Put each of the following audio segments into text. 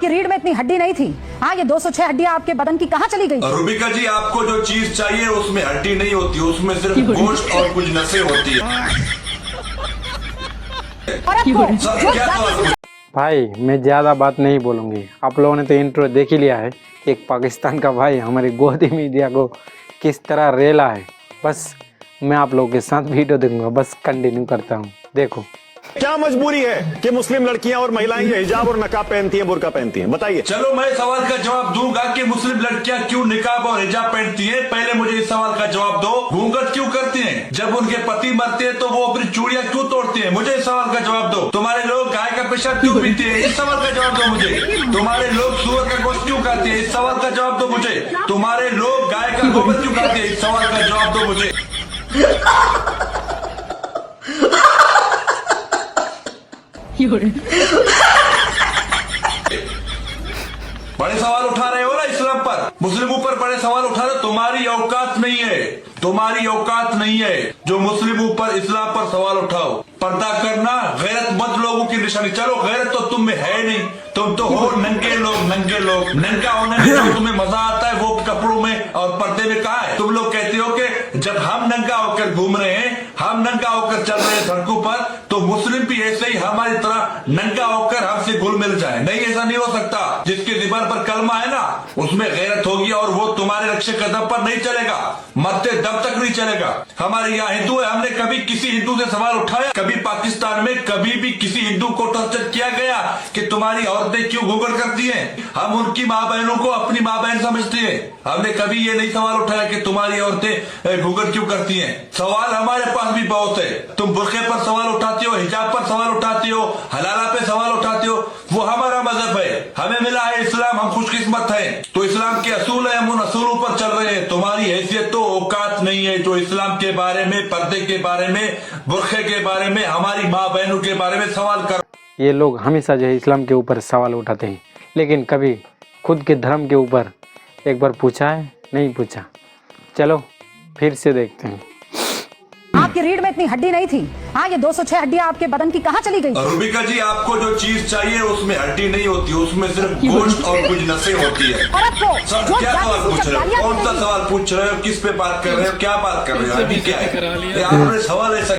आपकी रीढ़ में इतनी हड्डी नहीं थी। हाँ, ये 206 हड्डियां आपके बदन की कहाँ चली गई? रूबिका जी, आपको जो चीज चाहिए उसमें हड्डी नहीं होती, उसमें सिर्फ गोश्त और कुछ नसें होती है। और आपको भाई मैं ज़्यादा बात नहीं बोलूँगी। आप लोगों ने तो इंट्रो देख ही लिया है कि एक पाकिस्तान का भाई हमारे गोदी मीडिया को किस तरह रेला है। बस मैं आप लोगों के साथ वीडियो दूंगा, बस कंटिन्यू करता हूँ। देखो क्या मजबूरी है कि मुस्लिम लड़कियां और महिलाएं ये हिजाब और नकाब पहनती हैं, बुर्का पहनती हैं? बताइए। चलो मैं सवाल का जवाब दूंगा कि मुस्लिम लड़कियां क्यों निकाब और हिजाब पहनती हैं। पहले मुझे इस सवाल का जवाब दो। घूंघट क्यों करती हैं? जब उनके पति मरते हैं तो वो अपनी चूड़ियां क्यों तोड़ती हैं? मुझे इस सवाल का जवाब दो। तुम्हारे लोग गाय का पेशाब क्यों पीते हैं? इस सवाल का जवाब दो मुझे। तुम्हारे लोग सुअर का गोश्त क्यों खाते हैं? इस सवाल का जवाब दो मुझे। तुम्हारे लोग गाय का गोबर क्यों खाते हैं? इस सवाल का जवाब दो मुझे। बड़े सवाल उठा रहे हो ना इस्लाम पर, मुस्लिमों पर बड़े सवाल उठा रहे हो। तुम्हारी औकात नहीं है, तुम्हारी औकात नहीं है जो मुस्लिमों पर इस्लाम पर सवाल उठाओ। पर्दा करना गैरतमंद लोगों की निशानी। चलो गैरत तो तुम में है नहीं, तुम तो हो नंगे लोग। नंगे लोग नंगा होने में जो तुम्हें मजा आता है वो कपड़ों में और पर्दे में कहाँ है? तुम लोग कहते हो कि जब हम नंगा होकर घूम रहे हैं, हम नंगा होकर चल रहे हैं सड़कों पर, तो मुस्लिम भी ऐसे ही हमारी तरह नंगा होकर हमसे घुल मिल जाए। नहीं, ऐसा नहीं हो सकता। जिसके दिमाग पर कलमा है ना, उसमें गैरत होगी और वो तुम्हारे रक्षे कदम पर नहीं चलेगा, मरते दम तक नहीं चलेगा। हमारे यहाँ हिंदू है, हमने कभी किसी हिंदू से सवाल उठाया? कभी पाकिस्तान में कभी भी किसी हिंदू को टॉर्चर किया गया कि तुम्हारी औरतें क्यों घूंघट करती हैं? हम उनकी माँ बहनों को अपनी माँ बहन समझते हैं। हमने कभी ये नहीं सवाल उठाया कि तुम्हारी औरतें घूंघट क्यों करती हैं। सवाल हमारे पास भी बहुत है। तुम बुर्के पर सवाल उठाते हो, हिजाब पर सवाल उठाते हो, हलाला पे सवाल उठाते हो। वो हमारा मजहब है, हमें मिला है इस्लाम, हम खुशकिस्मत हैं। तो इस्लाम के असूल है, हम उन असूलों पर चल रहे हैं। तुम्हारी हैसियत तो औकात नहीं है जो इस्लाम के बारे में, पर्दे के बारे में, बुर्खे के बारे में, हमारी माँ बहनों के बारे में सवाल कर। ये लोग हमेशा जो है इस्लाम के ऊपर सवाल उठाते हैं, लेकिन कभी खुद के धर्म के ऊपर एक बार पूछा है? नहीं पूछा। चलो फिर से देखते हैं। आपकी रीढ़ में इतनी हड्डी नहीं थी। हाँ, ये 206 हड्डियां आपके बदन की कहाँ चली गई? रूबिका जी, आपको जो चीज चाहिए उसमें हड्डी नहीं होती, उसमें सिर्फ गोश्त और कुछ नसें होती है। और आपको क्या सवाल पूछ रहे हो? कौन सा सवाल पूछ रहे हो? किस पे बात कर रहे हो? क्या बात कर रहे हो? अभी क्या है? आपने सवाल ऐसा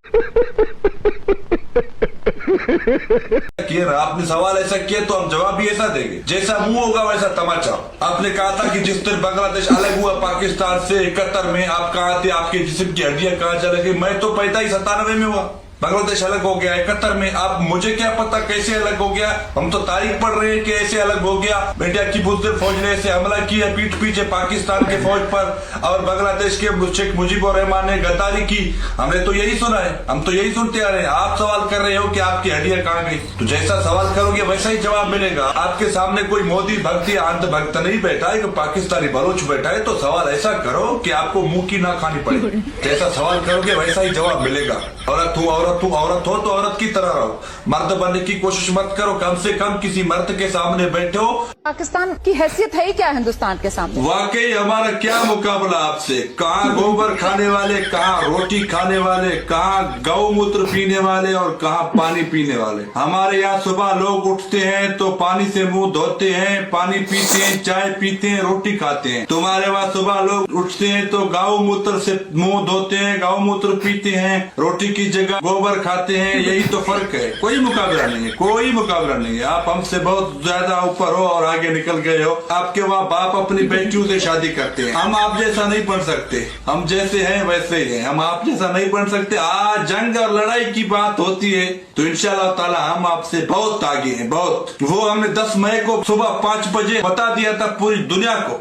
किया ना, आपने सवाल ऐसा किया तो हम जवाब भी ऐसा देंगे। जैसा मुंह होगा वैसा तमाचा। आपने कहा था कि जिस तरह बांग्लादेश अलग हुआ पाकिस्तान से 71 में, आप कहाँ थे? आपके जिस्म की हड्डियां कहाँ चले गई? मैं तो पैदा ही 97 में हुआ। बांग्लादेश अलग हो गया 71 में। आप मुझे क्या पता कैसे अलग हो गया? हम तो तारीख पढ़ रहे हैं कि ऐसे अलग हो गया। इंडिया की बुज़दिल फौज ने ऐसे हमला किया पीठ पीछे पाकिस्तान के फौज पर, और बांग्लादेश के शेख मुजीबुर रहमान ने गद्दारी की। हमने तो यही सुना है, हम तो यही सुनते आ रहे हैं। आप सवाल कर रहे हो कि आपकी हड्डियां कहाँ गई? तो जैसा सवाल करोगे वैसा ही जवाब मिलेगा। आपके सामने कोई मोदी भक्त या अंध भक्त नहीं बैठा है, पाकिस्तानी बलोच बैठा है। तो सवाल ऐसा करो कि आपको मुंह की ना खानी पड़े। जैसा सवाल करोगे वैसा ही जवाब मिलेगा। औरत हूँ, तुम औरत हो तो औरत की तरह रहो, मर्द बनने की कोशिश मत करो। कम से कम किसी मर्द के सामने बैठो। पाकिस्तान की हैसियत है ही क्या हिंदुस्तान के सामने? वाकई हमारा क्या मुकाबला आपसे? कहाँ गोबर खाने वाले, कहाँ रोटी खाने वाले, कहाँ गौमूत्र पीने वाले और कहाँ पानी पीने वाले। हमारे यहाँ सुबह लोग उठते हैं तो पानी से मुंह धोते हैं, पानी पीते हैं, चाय पीते हैं, रोटी खाते हैं। तुम्हारे वहाँ सुबह लोग उठते हैं तो गौमूत्र से मुंह धोते हैं, गौमूत्र पीते हैं, रोटी की जगह गोबर खाते हैं। यही तो फर्क है, कोई मुकाबला नहीं है, कोई मुकाबला नहीं है। आप हमसे बहुत ज्यादा ऊपर हो और आगे निकल गए हो। आपके वहाँ बाप अपनी बेटियों से शादी करते हैं। हम आप जैसा नहीं बन सकते, हम जैसे हैं वैसे ही हैं। हम आप जैसा नहीं बन सकते। आज जंग और लड़ाई की बात होती है तो इंशाल्लाह ताला हम आपसे बहुत आगे हैं, बहुत। वो हमने 10 मई को सुबह 5 बजे बता दिया था पूरी दुनिया को।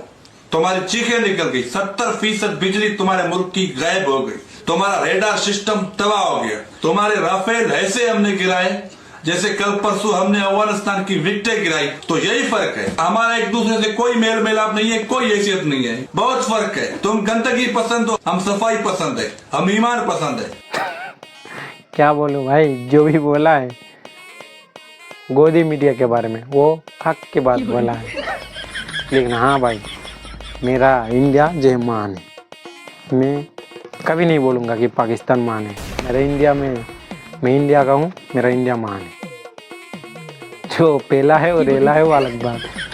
तुम्हारी चीखें निकल गई। 70% बिजली तुम्हारे मुल्क की गायब हो गई। तुम्हारा रेडार सिस्टम तबाह हो गया। तुम्हारे राफेल ऐसे हमने गिराए जैसे कल परसों हमने अफगानिस्तान की विकेटें गिराई। तो यही फर्क है, हमारा एक दूसरे से कोई मेल मिलाप नहीं है, कोई हैसियत नहीं है। बहुत फर्क है। तुम गंदगी पसंद हो, हम सफाई पसंद है, हम ईमान पसंद है। क्या बोलूं भाई, जो भी बोला है गोदी मीडिया के बारे में वो हक की बात बोला है। लेकिन हाँ भाई, मेरा इंडिया जय महान है। मैं कभी नहीं बोलूँगा कि पाकिस्तान महान है। मेरे इंडिया में, मैं इंडिया का हूँ, मेरा इंडिया महान है। जो पेला है वो रेला है वो अलग बात है।